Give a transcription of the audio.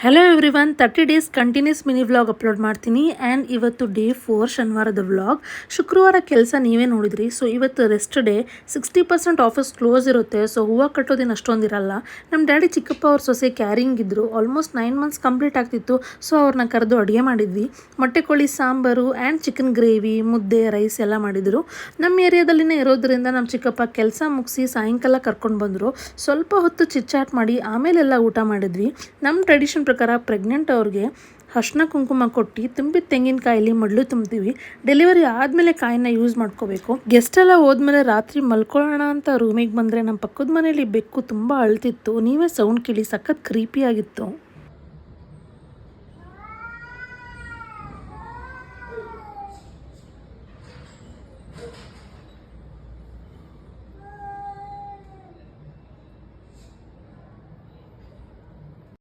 Hello everyone, 30 days continuous mini vlog upload ಮಾಡ್ತೀನಿ. And ಇವತ್ತು day 4 ಶನಿವಾರದ ವ್ಲಾಗ್. ಶುಕ್ರವಾರ ಕೆಲಸ ನೀವೇ ನೋಡಿದ್ರಿ. ಸೊ ಇವತ್ತು ರೆಸ್ಟ್ ಡೇ, 60% ಆಫೀಸ್ ಕ್ಲೋಸ್ ಇರುತ್ತೆ. ಸೊ ಹೂವು ಕಟ್ಟೋದೇನು ಅಷ್ಟೊಂದಿರಲ್ಲ. ನಮ್ಮ ಡ್ಯಾಡಿ ಚಿಕ್ಕಪ್ಪ ಅವ್ರ ಸೊಸೆ ಕ್ಯಾರಿಂಗ್ ಇದ್ದರು. ಆಲ್ಮೋಸ್ಟ್ 9 ಮಂತ್ಸ್ ಕಂಪ್ಲೀಟ್ ಆಗ್ತಿತ್ತು. ಸೊ ಅವ್ರನ್ನ ಕರೆದು ಅಡುಗೆ ಮಾಡಿದ್ವಿ. ಮೊಟ್ಟೆ ಕೋಳಿ ಸಾಂಬಾರು ಆ್ಯಂಡ್ ಚಿಕನ್ ಗ್ರೇವಿ, ಮುದ್ದೆ, ರೈಸ್ ಎಲ್ಲ ಮಾಡಿದರು. ನಮ್ಮ ಏರಿಯಾದಲ್ಲಿನೇ ಇರೋದ್ರಿಂದ ನಮ್ಮ ಚಿಕ್ಕಪ್ಪ ಕೆಲಸ ಮುಗಿಸಿ ಸಾಯಂಕಾಲ ಕರ್ಕೊಂಡು ಬಂದರು. ಸ್ವಲ್ಪ ಹೊತ್ತು ಚಿಟ್ಚಾಟ್ ಮಾಡಿ ಆಮೇಲೆಲ್ಲ ಊಟ ಮಾಡಿದ್ವಿ. ನಮ್ಮ ಟ್ರೆಡಿಷನ್ ಪ್ರಕಾರ ಪ್ರೆಗ್ನೆಂಟ್ ಅವ್ರಿಗೆ ಅರ್ಶಿನ ಕುಂಕುಮ ಕೊಟ್ಟು ತುಂಬಿದ ತೆಂಗಿನಕಾಯಲ್ಲಿ ಮಡ್ಲು ತುಂಬ್ತೀವಿ. ಡೆಲಿವರಿ ಆದಮೇಲೆ ಕಾಯಿನ ಯೂಸ್ ಮಾಡ್ಕೋಬೇಕು. ಗೆಸ್ಟ್ ಎಲ್ಲ ಹೋದ್ಮೇಲೆ ರಾತ್ರಿ ಮಲ್ಕೊಳ್ಳೋಣ ಅಂತ ರೂಮಿಗೆ ಬಂದರೆ ನಮ್ಮ ಪಕ್ಕದ ಮನೇಲಿ ಬೆಕ್ಕು ತುಂಬ ಅಳ್ತಿತ್ತು. ನೀವೇ ಸೌಂಡ್ ಕೇಳಿ, ಸಖತ್ ಕ್ರೀಪಿ ಆಗಿತ್ತು.